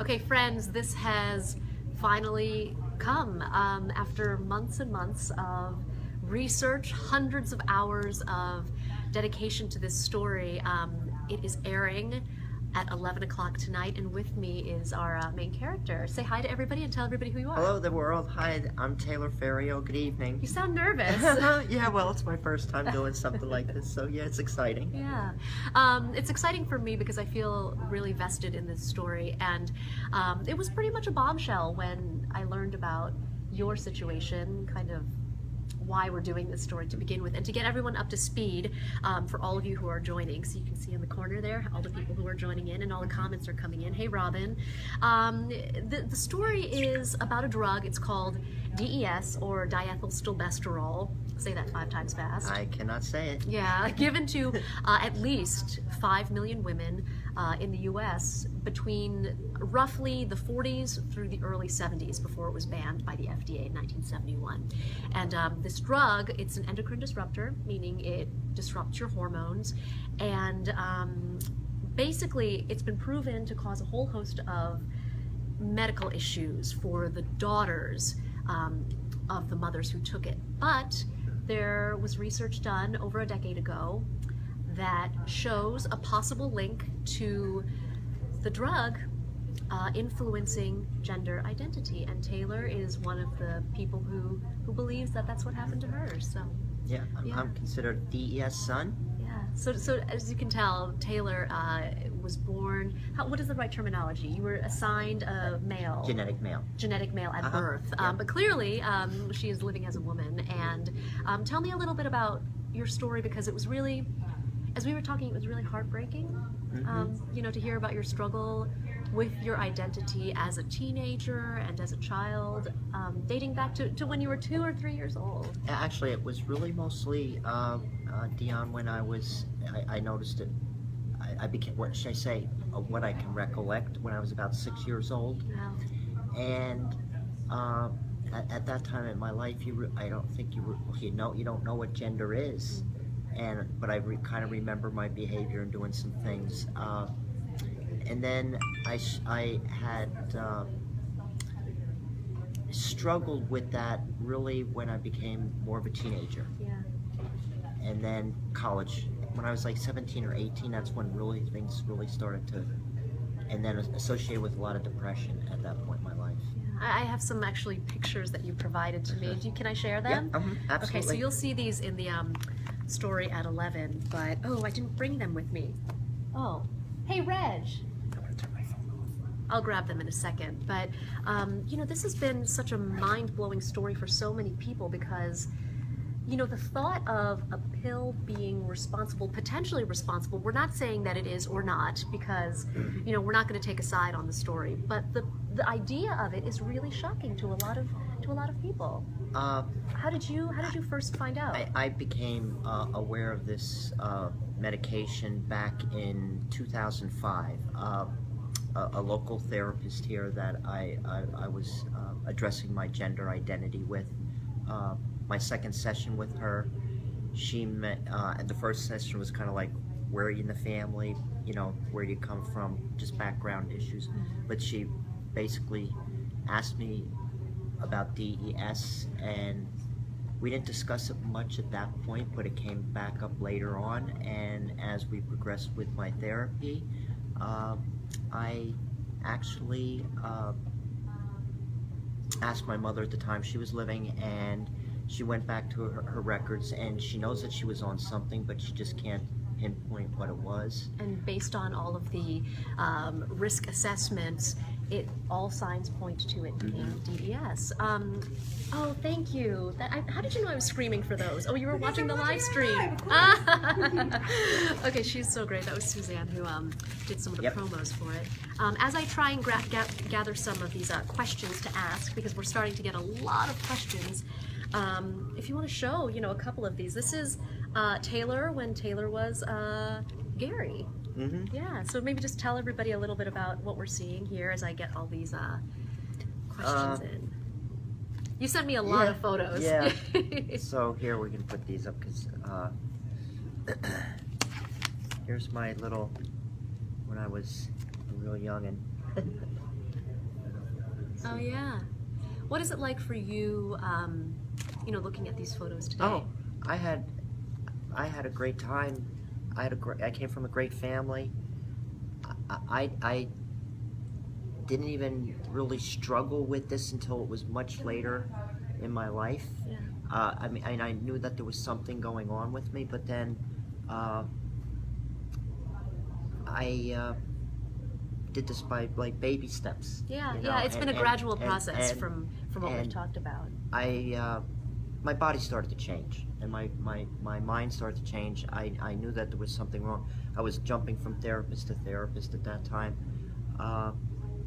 Okay, friends, this has finally come after months and months of research, hundreds of hours of dedication to this story. It is airing at 11 o'clock tonight, and with me is our main character. Say hi to everybody and tell everybody who you are. Hello, the world. Hi, I'm Taylor Feryo. Good evening. You sound nervous. Yeah, well, it's my first time doing something like this, so yeah, it's exciting. Yeah. It's exciting for me because I feel really vested in this story, and it was pretty much a bombshell when I learned about your situation, kind of why we're doing this story to begin with, and to get everyone up to speed for all of you who are joining. So you can see in the corner there all the people who are joining in, and all the comments are coming in. Hey Robin. The story is about a drug. It's called DES, or DiEthylStilbestrol. Say that 5 times fast. I cannot say it. Yeah, given to at least 5 million women in the US between roughly the 40s through the early 70s, before it was banned by the FDA in 1971. And this drug, it's an endocrine disruptor, meaning it disrupts your hormones, and basically it's been proven to cause a whole host of medical issues for the daughters of the mothers who took it. But there was research done over a decade ago that shows a possible link to the drug influencing gender identity, and Taylor is one of the people who believes that that's what happened to her. So Yeah, I'm considered DES son. yeah, so as you can tell, Taylor was born, what is the right terminology? You were assigned a male. Genetic male. Genetic male at birth, yeah. but clearly she is living as a woman. And tell me a little bit about your story, because it was really, as we were talking, it was really heartbreaking, you know, to hear about your struggle with your identity as a teenager and as a child, dating back to when you were 2 or 3 years old. Actually, it was really mostly Dion when I noticed it. I became, what should I say, what I can recollect, when I was about 6 years old. Wow. And at that time in my life, I don't think you don't know what gender is. But I kind of remember my behavior and doing some things. And then I had struggled with that really when I became more of a teenager. Yeah. And then college. When I was like 17 or 18, that's when really things really started to, and then associated with a lot of depression at that point in my life. I have some actually pictures that you provided to me. Can I share them? Yeah, absolutely. Okay, so you'll see these in the story at 11, but oh, I didn't bring them with me. Oh, hey Reg. I'm gonna turn my phone off. I'll grab them in a second, but you know, this has been such a mind-blowing story for so many people, because you know, the thought of a pill being responsible, potentially responsible, we're not saying that it is or not, because you know, we're not going to take a side on the story, but the idea of it is really shocking to a lot of people. How did you first find out? I became aware of this medication back in 2005. A local therapist here that I was addressing my gender identity with. My second session with her, she met, and the first session was kind of like, where are you in the family, you know, where do you come from, just background issues. But she basically asked me about DES, and we didn't discuss it much at that point, but it came back up later on. And as we progressed with my therapy, I actually asked my mother at the time, she was living, and she went back to her records, and she knows that she was on something, but she just can't pinpoint what it was. And based on all of the risk assessments, all signs point to it being DES. Oh, thank you. How did you know I was screaming for those? Oh, you were watching the live stream. Okay, she's so great. That was Suzanne who did some of the promos for it. As I try and gather some of these questions to ask, because we're starting to get a lot of questions, if you want to show, you know, a couple of these. This is Taylor when Taylor was Gary. Yeah, so maybe just tell everybody a little bit about what we're seeing here as I get all these questions in. You sent me a lot of photos. Yeah. So here we can put these up, because here's my little, when I was real young, and Oh yeah. What is it like for you, looking at these photos today? Oh, I had a great time. I came from a great family. I didn't even really struggle with this until it was much later in my life. Yeah. I knew that there was something going on with me, but then I did this by like baby steps. Yeah, you know, yeah. It's been a gradual process and from what we've talked about. My body started to change, and my mind started to change. I knew that there was something wrong. I was jumping from therapist to therapist at that time,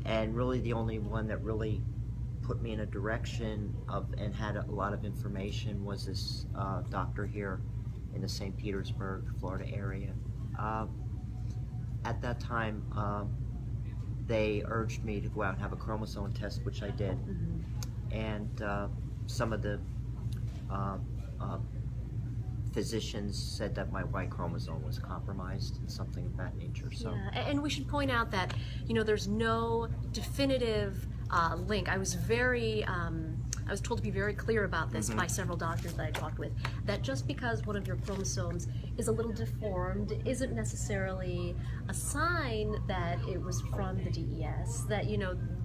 and really the only one that really put me in a direction of and had a lot of information was this doctor here in the St. Petersburg, Florida area. At that time, they urged me to go out and have a chromosome test, which I did. Mm-hmm. And some of the physicians said that my Y chromosome was compromised and something of that nature. So, yeah, and we should point out that there's no definitive link. I was told to be very clear about this by several doctors that I talked with, that just because one of your chromosomes is a little deformed isn't necessarily a sign that it was from the DES, that,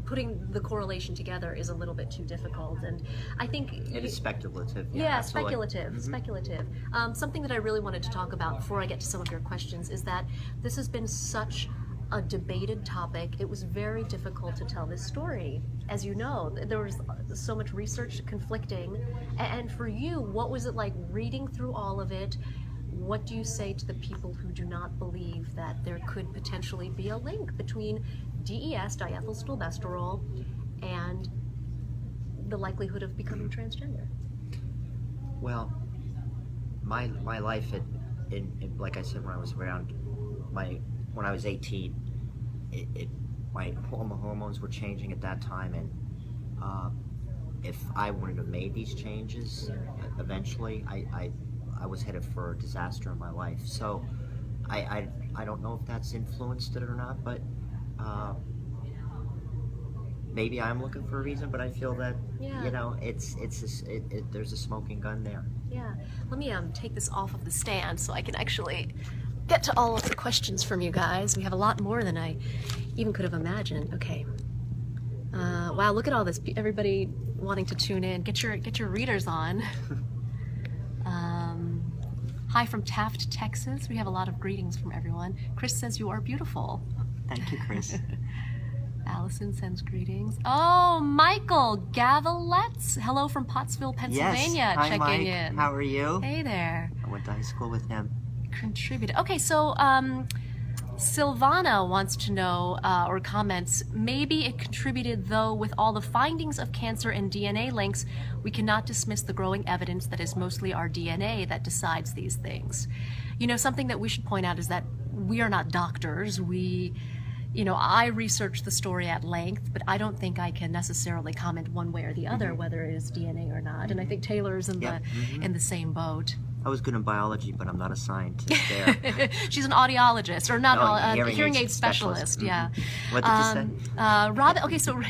putting the correlation together is a little bit too difficult. And I think it is speculative. Yeah, absolutely. speculative. Something that I really wanted to talk about before I get to some of your questions is that this has been such a debated topic. It was very difficult to tell this story. As you know, there was so much research conflicting. And for you, what was it like reading through all of it? What do you say to the people who do not believe that there could potentially be a link between DES, DiEthylStilbestrol, and the likelihood of becoming transgender? Well, my life, like I said, when I was 18, my hormones were changing at that time, and if I wouldn't have made these changes, eventually, I was headed for a disaster in my life. So I don't know if that's influenced it or not, but maybe I'm looking for a reason. But I feel that there's a smoking gun there. Yeah. Let me take this off of the stand so I can actually get to all of the questions from you guys. We have a lot more than I even could have imagined. Okay. Wow, look at all this. Everybody wanting to tune in. Get your readers on. Hi from Taft, Texas. We have a lot of greetings from everyone. Chris says you are beautiful. Thank you, Chris. Allison sends greetings. Oh, Michael Gavalets. Hello from Pottsville, Pennsylvania. Yes. Hi, checking Mike. in. How are you? Hey there. I went to high school with him. Contributed. Okay, so Silvana wants to know, or comments, maybe it contributed, though, with all the findings of cancer and DNA links, we cannot dismiss the growing evidence that is mostly our DNA that decides these things. Something that we should point out is that we are not doctors. I researched the story at length, but I don't think I can necessarily comment one way or the other whether it is DNA or not. And I think Taylor's in the same boat. I was good in biology, but I'm not a scientist there. She's an audiologist, or not, hearing aid specialist. Yeah. What did you say? Robin, okay, so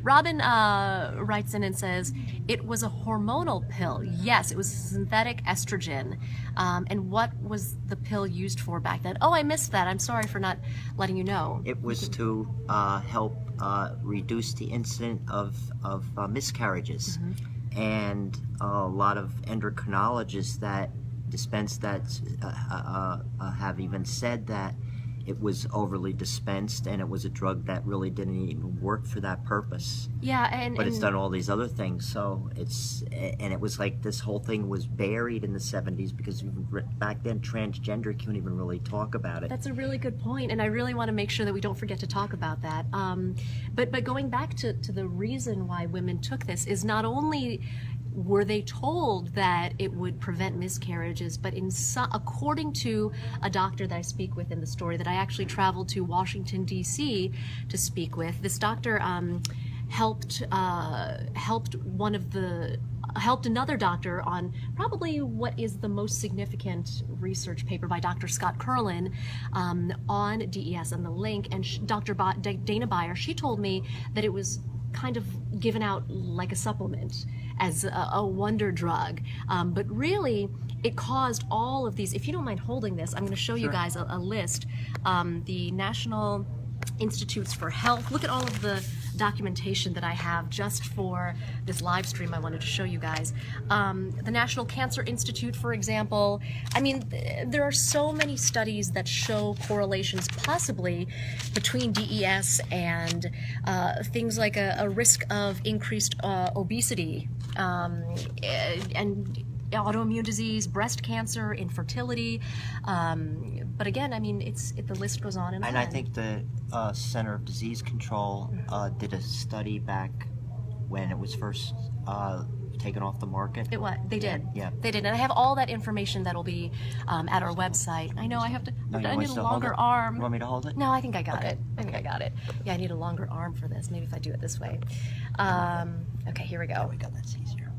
Robin writes in and says, it was a hormonal pill. Yes, it was synthetic estrogen. And what was the pill used for back then? Oh, I missed that. I'm sorry for not letting you know. It was to help reduce the incidence of miscarriages. And a lot of endocrinologists that dispense that have even said that it was overly dispensed and it was a drug that really didn't even work for that purpose. Yeah, but it's done all these other things. So it was like this whole thing was buried in the 70s because back then transgender couldn't even really talk about it. That's a really good point, and I really want to make sure that we don't forget to talk about that. But going back to the reason why women took this is not only were they told that it would prevent miscarriages, but according to a doctor that I speak with in the story that I actually traveled to Washington, D.C. to speak with, this doctor helped another doctor on probably what is the most significant research paper by Dr. Scott Kurlan on DES and the link. And Dr. Dana Beyer, she told me that it was kind of given out like a supplement, as a wonder drug, but really it caused all of these. If you don't mind holding this, I'm going to show you guys a list. The National Institutes for Health. Look at all of the documentation that I have just for this live stream I wanted to show you guys. The National Cancer Institute, for example. I mean, there are so many studies that show correlations possibly between DES and things like a risk of increased obesity and autoimmune disease, breast cancer, infertility. But again, I mean, the list goes on and on. And I think the Center of Disease Control did a study back when it was first taken off the market. They did. Yeah. They did. And I have all that information that'll be at our website. I know I have to. No, I need a longer arm. You want me to hold it? No, I think I got it. I think I got it. Yeah, I need a longer arm for this. Maybe if I do it this way. Okay, here we go. There we go. That's easier.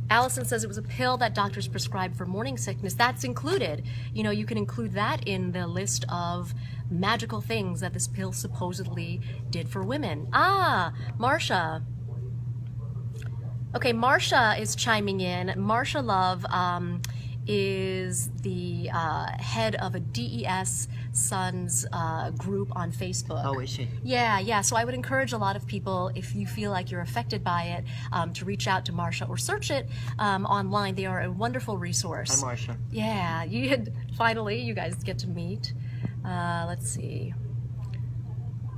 Allison says it was a pill that doctors prescribed for morning sickness. That's included. You know, you can include that in the list of magical things that this pill supposedly did for women. Ah, Marsha. Okay, Marsha is chiming in. Marsha Love is the head of a DES Sons group on Facebook. Oh, is she? Yeah. So I would encourage a lot of people, if you feel like you're affected by it, to reach out to Marsha or search it online. They are a wonderful resource. Hi, Marsha. Yeah, finally, you guys get to meet. Let's see.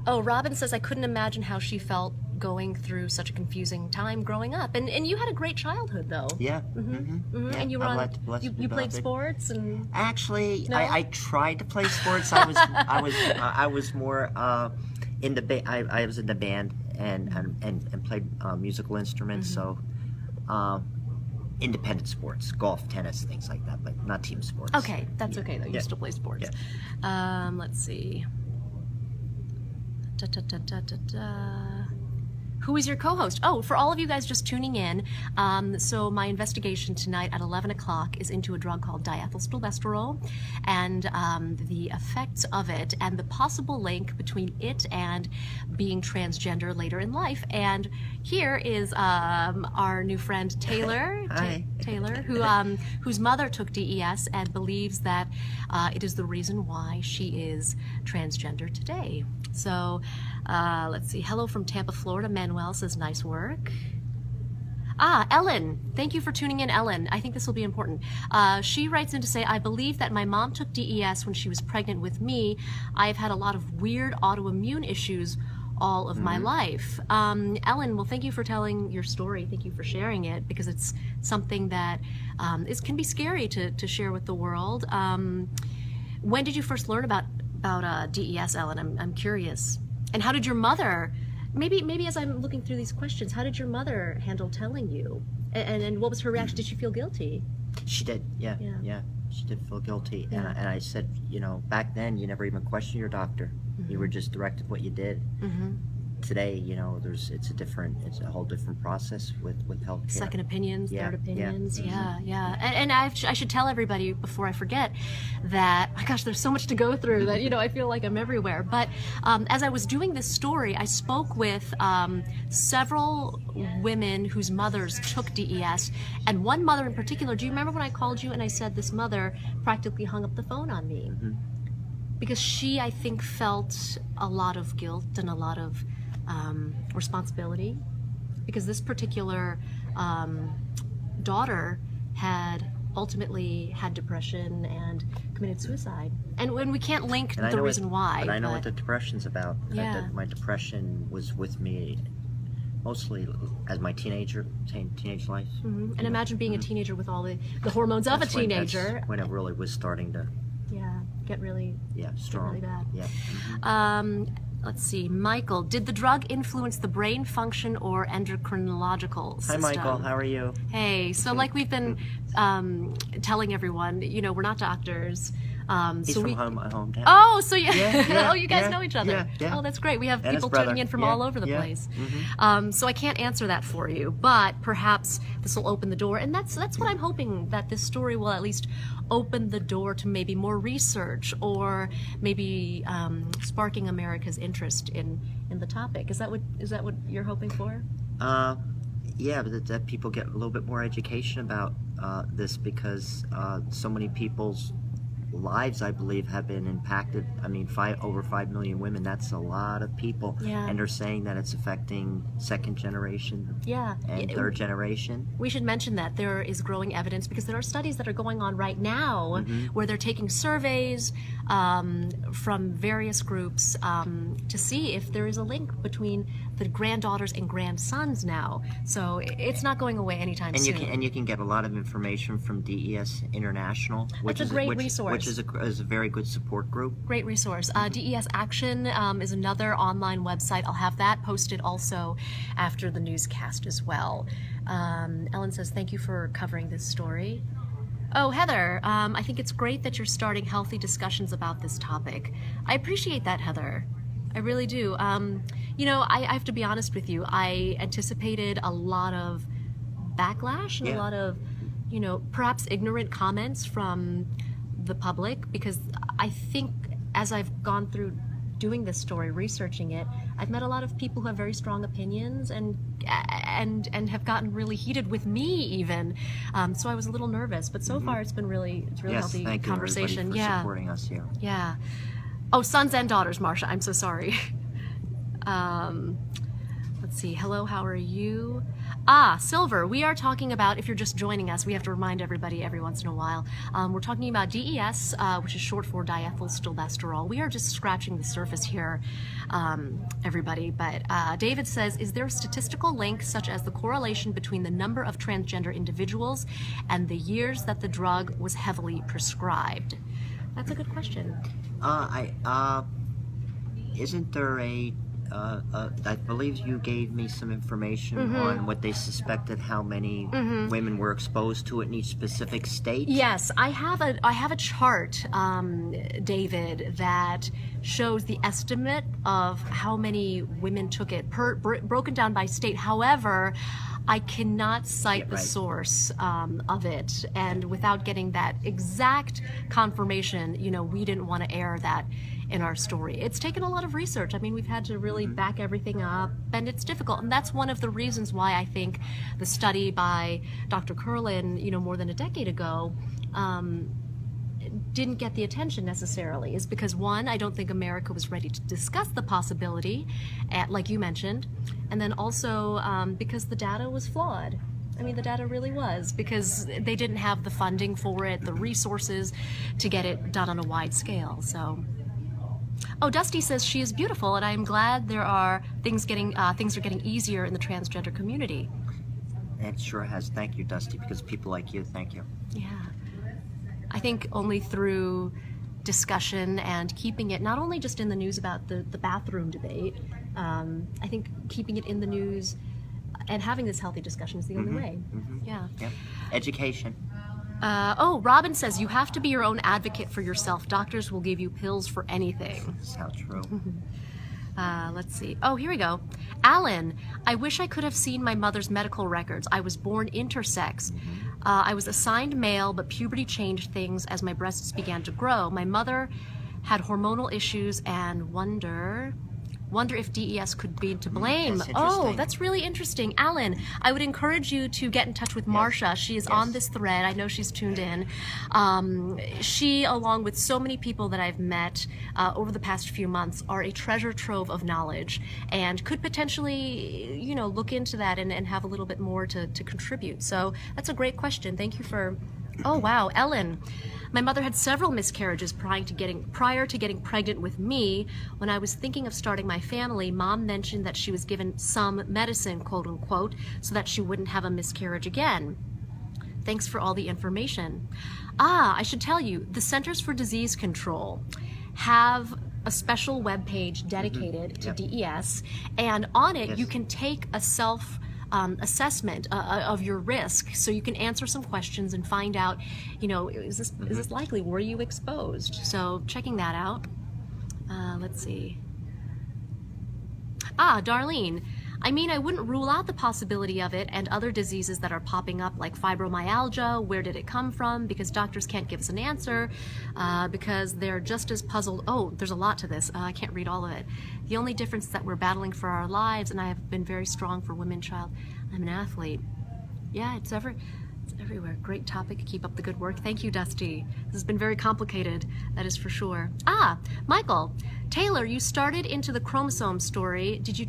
Oh, Robin says, I couldn't imagine how she felt going through such a confusing time growing up. And you had a great childhood, though. Yeah. Yeah, and you were you played sports and actually no? I tried to play sports. I was more in the I was in the band and played musical instruments. So independent sports, golf, tennis, things like that, but not team sports. Okay, that's okay though. You still play sports. Yeah. Let's see. Who is your co-host? Oh, for all of you guys just tuning in, so my investigation tonight at 11 o'clock is into a drug called DiEthylStilbestrol and the effects of it and the possible link between it and being transgender later in life. And here is our new friend Taylor. Hi. Taylor, whose mother took DES and believes that it is the reason why she is transgender today. So let's see. Hello from Tampa, Florida. Manuel says, nice work. Ah, Ellen. Thank you for tuning in, Ellen. I think this will be important. She writes in to say, I believe that my mom took DES when she was pregnant with me. I've had a lot of weird autoimmune issues all of my life. Ellen, well, thank you for telling your story. Thank you for sharing it, because it's something that can be scary to share with the world. When did you first learn about DES, Ellen? I'm curious. And how did your mother, maybe as I'm looking through these questions, how did your mother handle telling you? And what was her reaction? Did she feel guilty? She did, yeah. She did feel guilty. Yeah. And I said, back then you never even questioned your doctor. You were just directed what you did. Today, it's a whole different process with healthcare. Second opinions, Yeah, third opinions, yeah. yeah. And I should tell everybody before I forget that, my gosh, there's so much to go through that, I feel like I'm everywhere. But as I was doing this story, I spoke with several women whose mothers took DES, and one mother in particular. Do you remember when I called you and I said this mother practically hung up the phone on me? Because she, I think, felt a lot of guilt and a lot of responsibility, because this particular daughter had ultimately had depression and committed suicide, and when we can't link the reason why. But I know what the depression's about. Yeah. My depression was with me mostly as my teenage life. And imagine being a teenager with all the hormones of a teenager. That's when it really was starting to get really strong. really bad. Yeah. Let's see, Michael, did the drug influence the brain function or endocrinological system? Hi, Michael. How are you? Hey, so like we've been telling everyone, we're not doctors. He's so from we, hometown. Oh, so Yeah, oh, you guys yeah, know each other. yeah, yeah. Oh, that's great. We have And his people brother. tuning in from Yeah, all over the yeah. place. So I can't answer that for you, but perhaps this will open the door, and that's what I'm hoping, that this story will at least open the door to maybe more research, or maybe sparking America's interest in the topic. Is that what you're hoping for? Yeah, but that people get a little bit more education about this, because so many people's lives, I believe, have been impacted. I mean, over 5 million women, that's a lot of people. Yeah. And they're saying that it's affecting second generation Yeah. and third generation. We should mention that there is growing evidence, because there are studies that are going on right now where they're taking surveys from various groups to see if there is a link between the granddaughters and grandsons now. So it's not going away anytime And soon. you can get a lot of information from DES International, which That's a great resource. Which is a very good support group. Great resource. DES Action is another online website. I'll have that posted also after the newscast as well. Ellen says, thank you for covering this story. Oh, Heather, I think it's great that you're starting healthy discussions about this topic. I appreciate that, Heather. I really do. You know, I have to be honest with you. I anticipated a lot of backlash and a lot of, you know, perhaps ignorant comments from the public, because I think as I've gone through doing this story, researching it, I've met a lot of people who have very strong opinions and have gotten really heated with me even. So I was a little nervous, but so far it's been really healthy thank you, conversation. everybody, for supporting us here. Yeah. Oh, sons and daughters, Marsha. I'm so sorry. Let's see. Hello, how are you? Silver, we are talking about, if you're just joining us, we have to remind everybody every once in a while, we're talking about DES, which is short for DiEthylStilbestrol. We are just scratching the surface here, everybody. But David says, is there a statistical link, such as the correlation between the number of transgender individuals and the years that the drug was heavily prescribed? That's a good question. Isn't there I believe you gave me some information on what they suspected, how many women were exposed to it in each specific state? Yes, I have a chart, David, that shows the estimate of how many women took it broken down by state. However, I cannot cite the source of it, and without getting that exact confirmation, you know, we didn't want to air that in our story. It's taken a lot of research. I mean, we've had to really back everything up, and it's difficult. And that's one of the reasons why I think the study by Dr. Kurlan, you know, more than a decade ago, didn't get the attention necessarily, is because, one, I don't think America was ready to discuss the possibility, like you mentioned, and then also because the data was flawed. I mean, the data really was, because they didn't have the funding for it, the resources to get it done on a wide scale. So. Oh, Dusty says she is beautiful, and I am glad there are things are getting easier in the transgender community. It sure has. Thank you, Dusty, because people like you, thank you. Yeah. I think only through discussion and keeping it not only just in the news about the bathroom debate, I think keeping it in the news and having this healthy discussion is the only way. Yeah. Education. Robin says, you have to be your own advocate for yourself. Doctors will give you pills for anything. That's how true. Let's see. Oh, here we go. Alan, I wish I could have seen my mother's medical records. I was born intersex. I was assigned male, but puberty changed things as my breasts began to grow. My mother had hormonal issues and wonder if DES could be to blame. Oh, that's really interesting. Alan, I would encourage you to get in touch with Marsha. She is on this thread. I know she's tuned in. She, along with so many people that I've met over the past few months, are a treasure trove of knowledge and could potentially, you know, look into that and have a little bit more to contribute. So that's a great question. Thank you for... Oh, wow. Ellen, my mother had several miscarriages prior to getting pregnant with me. When I was thinking of starting my family, Mom mentioned that she was given some medicine, quote unquote, so that she wouldn't have a miscarriage again. Thanks for all the information. I should tell you, the Centers for Disease Control have a special webpage dedicated to DES, and on it you can take a assessment of your risk, so you can answer some questions and find out, is this likely? Were you exposed? So checking that out. Let's see. Darlene. I mean, I wouldn't rule out the possibility of it and other diseases that are popping up, like fibromyalgia. Where did it come from? Because doctors can't give us an answer because they're just as puzzled. Oh, there's a lot to this. I can't read all of it. The only difference is that we're battling for our lives, and I have been very strong for women, child. I'm an athlete. Yeah, it's everywhere. Great topic. Keep up the good work. Thank you, Dusty. This has been very complicated, that is for sure. Michael. Taylor, you started into the chromosome story. Did you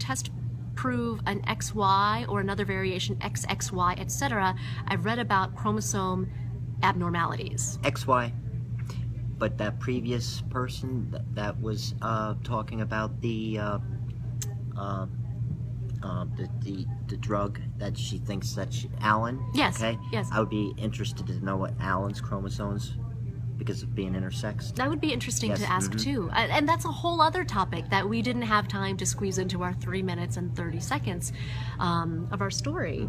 prove an XY or another variation XXY, etc.? I've read about chromosome abnormalities. XY. But that previous person that was talking about the drug that she thinks that Alan. Yes. Okay. Yes. I would be interested to know what Alan's chromosomes, because of being intersex. That would be interesting to ask too. And that's a whole other topic that we didn't have time to squeeze into our 3 minutes and 30 seconds of our story.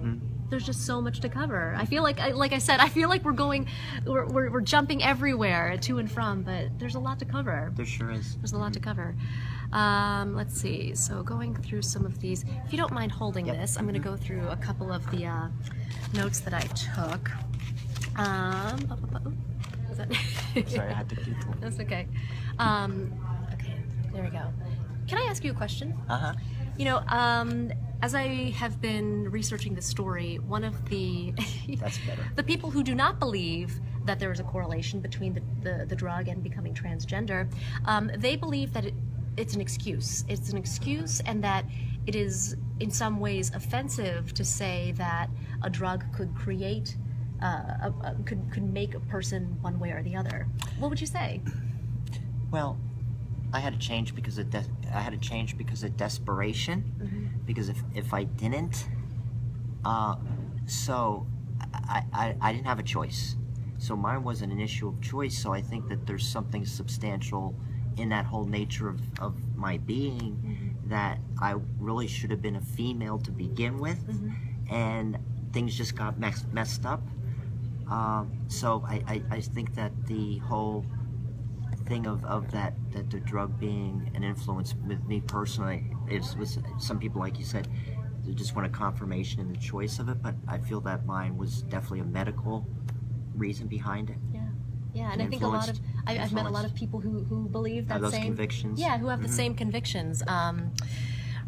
There's just so much to cover. I feel like I said, I feel like we're jumping everywhere to and from, but there's a lot to cover. There sure is. There's a lot to cover. Let's see. So going through some of these, if you don't mind holding this, I'm going to go through a couple of the notes that I took. Sorry, I had to keep them. That's okay. Okay, there we go. Can I ask you a question? As I have been researching this story, one of the That's better. the people who do not believe that there is a correlation between the drug and becoming transgender, they believe that it's an excuse. It's an excuse, and that it is in some ways offensive to say that a drug could create could make a person one way or the other. What would you say? Well, I had to change because of desperation. Because if I didn't, so I didn't have a choice. So mine wasn't an issue of choice. So I think that there's something substantial in that whole nature of my being that I really should have been a female to begin with, and things just got messed up. So I think that the whole thing of that the drug being an influence with me personally is with some people, like you said, they just want a confirmation in the choice of it, but I feel that mine was definitely a medical reason behind it. Yeah, and I think I've met a lot of people who believe that those same convictions. Yeah, who have the same convictions.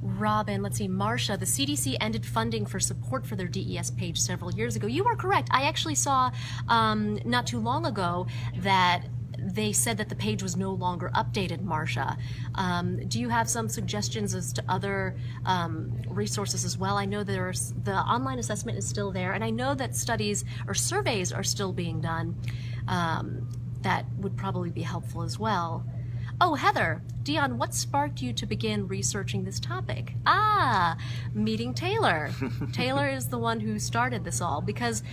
Robin, let's see, Marcia, the CDC ended funding for support for their DES page several years ago. You are correct. I actually saw not too long ago that they said that the page was no longer updated, Marcia. Do you have some suggestions as to other resources as well? I know the online assessment is still there, and I know that studies or surveys are still being done that would probably be helpful as well. Oh, Heather, Dion, what sparked you to begin researching this topic? Meeting Taylor. Taylor is the one who started this all because,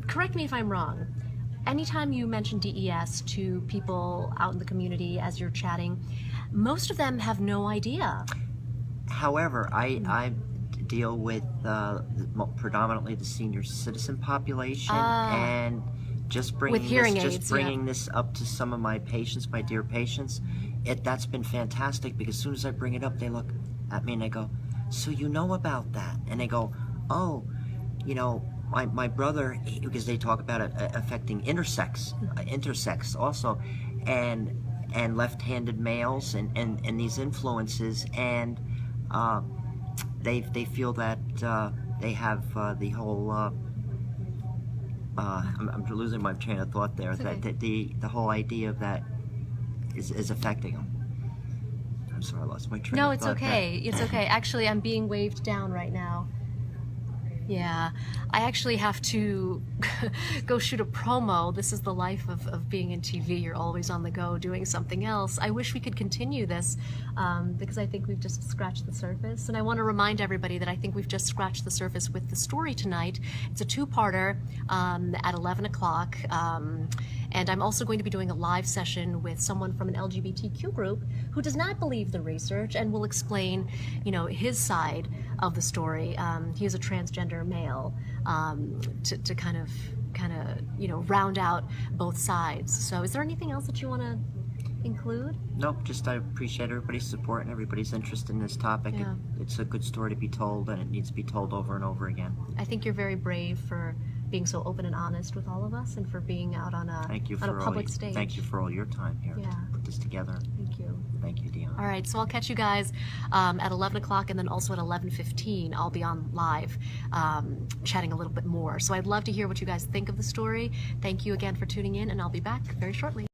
correct me if I'm wrong, anytime you mention DES to people out in the community as you're chatting, most of them have no idea. However, I deal with predominantly the senior citizen population, and just bringing this up to some of my patients, my dear patients, that's been fantastic, because as soon as I bring it up, they look at me and they go, "So you know about that?" And they go, "Oh, my brother," because they talk about it affecting intersex also, and left-handed males and these influences, and they feel that they have the whole. I'm losing my train of thought there. Okay. That the whole idea of that is affecting them. I'm sorry, I lost my train of thought. No, it's okay. It's okay. Actually, I'm being waved down right now. Yeah, I actually have to go shoot a promo. This is the life of being in TV. You're always on the go doing something else. I wish we could continue this because I think we've just scratched the surface. And I want to remind everybody that I think we've just scratched the surface with the story tonight. It's a two-parter at 11 o'clock. And I'm also going to be doing a live session with someone from an LGBTQ group who does not believe the research and will explain, his side of the story. He is a transgender male, to kind of round out both sides. So is there anything else that you want to include? Nope, just I appreciate everybody's support and everybody's interest in this topic. Yeah. It's a good story to be told, and it needs to be told over and over again. I think you're very brave for being so open and honest with all of us, and for being out on a public stage. Thank you for all your time here to put this together. Thank you. Thank you, Dion. All right, so I'll catch you guys at 11 o'clock, and then also at 11:15 I'll be on live chatting a little bit more. So I'd love to hear what you guys think of the story. Thank you again for tuning in, and I'll be back very shortly.